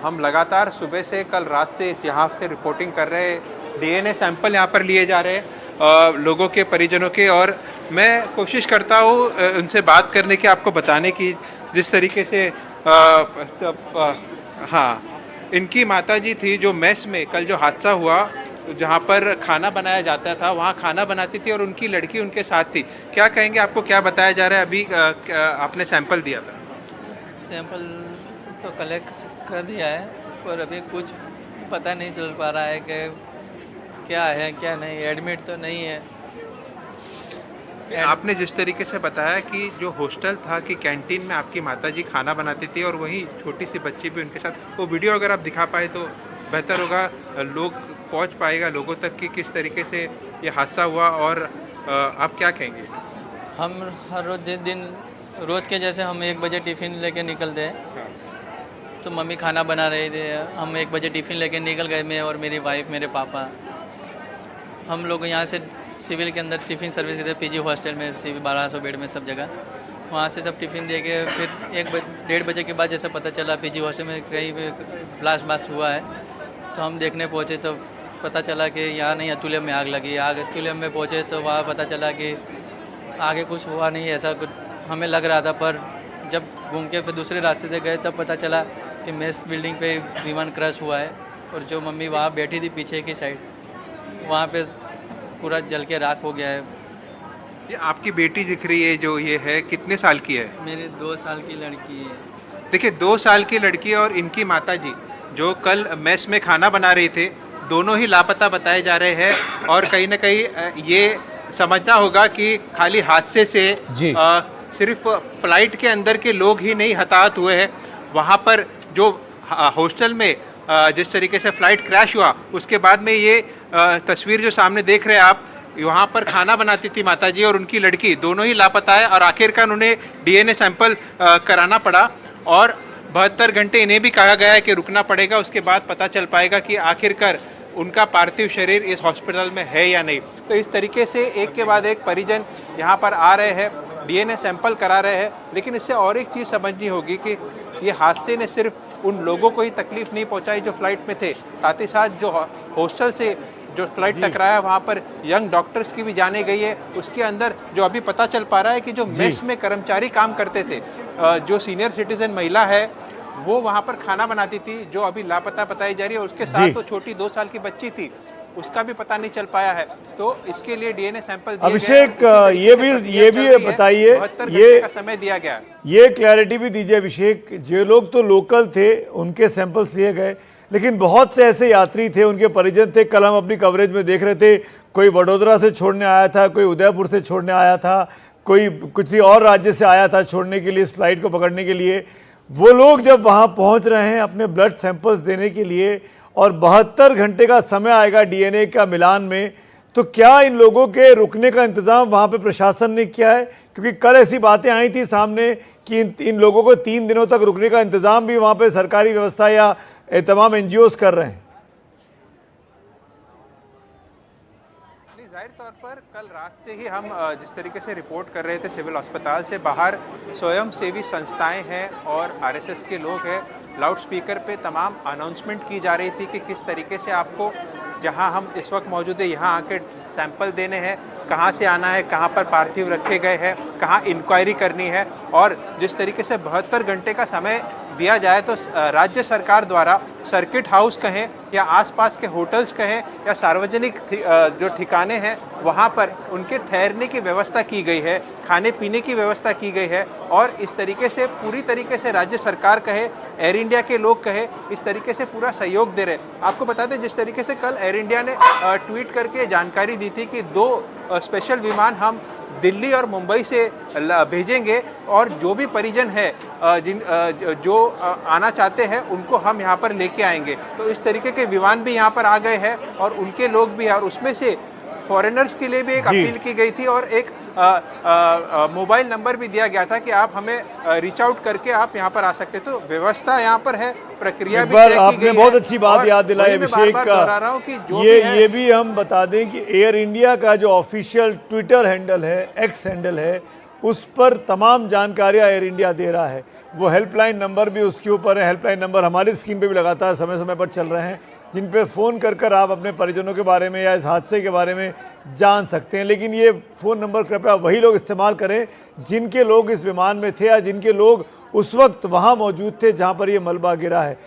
हम लगातार सुबह से कल रात से यहाँ से रिपोर्टिंग कर रहे हैं। डीएनए सैंपल यहाँ पर लिए जा रहे हैं लोगों के, परिजनों के, और मैं कोशिश करता हूँ उनसे बात करने की, आपको बताने की जिस तरीके से हाँ, इनकी माताजी थी जो मेस में कल जो हादसा हुआ, जहाँ पर खाना बनाया जाता था, वहाँ खाना बनाती थी और उनकी लड़की उनके साथ थी। क्या कहेंगे, आपको क्या बताया जा रहा है? अभी आपने सैंपल दिया था? सैंपल तो कलेक्ट कर दिया है, पर अभी कुछ पता नहीं चल पा रहा है कि क्या है क्या नहीं। एडमिट तो नहीं है। आपने जिस तरीके से बताया कि जो हॉस्टल था कि कैंटीन में आपकी माताजी खाना बनाती थी और वहीं छोटी सी बच्ची भी उनके साथ, वो वीडियो अगर आप दिखा पाए तो बेहतर होगा, लोग पहुंच पाएगा लोगों तक कि किस तरीके से ये हादसा हुआ। और आप क्या कहेंगे? हम हर रोज़ जिस दिन रोज़ के जैसे हम 1 बजे टिफ़िन लेके निकलते हैं, हाँ। तो मम्मी खाना बना रही थी। हम 1 बजे टिफ़िन लेके निकल गए, मैं और मेरी वाइफ, मेरे पापा। हम लोग यहाँ से सिविल के अंदर टिफ़िन सर्विस देते, पीजी हॉस्टल में, सिविल 1200 बेड में सब जगह। वहाँ से सब टिफ़िन दे के फिर 1 1:30 बजे के बाद जैसे पता चला पीजी हॉस्टल में कहीं ब्लास्ट हुआ है, तो हम देखने पहुँचे तो पता चला कि यहाँ नहीं, अतुल्यम में आग लगी। अतुल्यम में पहुँचे तो वहाँ पता चला कि आगे कुछ हुआ नहीं, ऐसा कुछ हमें लग रहा था। पर जब घूम के फिर दूसरे रास्ते से गए तब पता चला कि मेस बिल्डिंग पे विमान क्रैश हुआ है, और जो मम्मी वहाँ बैठी थी पीछे की साइड, वहाँ पे पूरा जल के राख हो गया है। ये आपकी बेटी दिख रही है जो ये है, कितने साल की है? मेरी 2 साल की लड़की है। देखिए, 2 साल की लड़की और इनकी माताजी जो कल मेस में खाना बना रहे थे, दोनों ही लापता बताए जा रहे हैं। और कहीं ना कहीं ये समझना होगा कि खाली हादसे से सिर्फ फ्लाइट के अंदर के लोग ही नहीं हताहत हुए हैं, वहाँ पर जो हॉस्टल में जिस तरीके से फ्लाइट क्रैश हुआ, उसके बाद में ये तस्वीर जो सामने देख रहे हैं आप, वहाँ पर खाना बनाती थी माताजी और उनकी लड़की, दोनों ही लापता है। और आखिरकार उन्हें डीएनए सैंपल कराना पड़ा और 72 घंटे इन्हें भी कहा गया है कि रुकना पड़ेगा, उसके बाद पता चल पाएगा कि आखिरकार उनका पार्थिव शरीर इस हॉस्पिटल में है या नहीं। तो इस तरीके से एक के बाद एक परिजन यहाँ पर आ रहे हैं, डीएनए सैंपल करा रहे हैं। लेकिन इससे और एक चीज़ समझनी होगी कि ये हादसे ने सिर्फ उन लोगों को ही तकलीफ नहीं पहुंचाई जो फ्लाइट में थे, साथ ही साथ जो हॉस्टल से जो फ्लाइट टकराया वहाँ पर यंग डॉक्टर्स की भी जाने गई है। उसके अंदर जो अभी पता चल पा रहा है कि जो मेस में कर्मचारी काम करते थे, जो सीनियर सिटीजन महिला है, वो वहाँ पर खाना बनाती थी, जो अभी लापता बताई जा रही है। उसके साथ तो छोटी 2 साल की बच्ची थी, उसका भी पता नहीं चल पाया है। तो इसके लिए डीएनए सैंपल अभिषेक, ये भी बताइए, 72 ये घंटे का समय दिया गया। ये क्लैरिटी भी दीजिए अभिषेक, जो लोग तो लोकल थे उनके सैंपल्स लिए गए, लेकिन बहुत से ऐसे यात्री थे, उनके परिजन थे, कल हम अपनी कवरेज में देख रहे थे, कोई वडोदरा से छोड़ने आया था, कोई उदयपुर से छोड़ने आया था, कोई किसी और राज्य से आया था छोड़ने के लिए, इस फ्लाइट को पकड़ने के लिए। वो लोग जब वहाँ पहुँच रहे हैं अपने ब्लड सैंपल्स देने के लिए, और 72 घंटे का समय आएगा डीएनए का मिलान में, तो क्या इन लोगों के रुकने का इंतज़ाम वहाँ पे प्रशासन ने किया है? क्योंकि कल ऐसी बातें आई थी सामने कि इन लोगों को 3 दिनों तक रुकने का इंतज़ाम भी वहाँ पे सरकारी व्यवस्था या तमाम एनजीओज कर रहे हैं। जाहिर तौर पर कल रात से ही हम जिस तरीके से रिपोर्ट कर रहे थे, सिविल अस्पताल से बाहर स्वयंसेवी संस्थाएं हैं और आरएसएस के लोग हैं, लाउड स्पीकर पे तमाम अनाउंसमेंट की जा रही थी कि किस तरीके से आपको, जहां हम इस वक्त मौजूद है, यहाँ आके सैंपल देने हैं, कहाँ से आना है, कहाँ पर पार्थिव रखे गए हैं, कहाँ इंक्वायरी करनी है। और जिस तरीके से 72 घंटे का समय दिया जाए, तो राज्य सरकार द्वारा सर्किट हाउस कहें या आसपास के होटल्स कहें या सार्वजनिक जो ठिकाने हैं, वहाँ पर उनके ठहरने की व्यवस्था की गई है, खाने पीने की व्यवस्था की गई है। और इस तरीके से पूरी तरीके से राज्य सरकार कहे, एयर इंडिया के लोग कहे, इस तरीके से पूरा सहयोग दे रहे। आपको बता दें, जिस तरीके से कल एयर इंडिया ने ट्वीट करके जानकारी दी थी कि 2 स्पेशल विमान हम दिल्ली और मुंबई से भेजेंगे, और जो भी परिजन है जो आना चाहते हैं उनको हम यहाँ पर लेके आएंगे। तो इस तरीके के विमान भी यहाँ पर आ गए हैं और उनके लोग भी हैं, और उसमें से फॉरेनर्स के लिए भी एक अपील की गई थी और एक मोबाइल नंबर भी दिया गया था कि आप हमें रीच आउट करके आप यहाँ पर आ सकते। तो व्यवस्था यहाँ पर है, प्रक्रिया भी तय की आपने गई बहुत है। अच्छी बात याद दिलाई अभिषेक का। ये भी हम बता दें कि एयर इंडिया का जो ऑफिशियल ट्विटर हैंडल है, एक्स हैंडल है, उस पर तमाम जानकारियाँ एयर इंडिया दे रहा है। वो हेल्पलाइन नंबर भी उसके ऊपर है। हेल्पलाइन नंबर हमारी स्क्रीन पे भी लगातार समय समय पर चल रहे हैं, जिन पे फ़ोन कर कर आप अपने परिजनों के बारे में या इस हादसे के बारे में जान सकते हैं। लेकिन ये फ़ोन नंबर कृपया वही लोग इस्तेमाल करें जिनके लोग इस विमान में थे या जिनके लोग उस वक्त वहाँ मौजूद थे जहाँ पर ये मलबा गिरा है।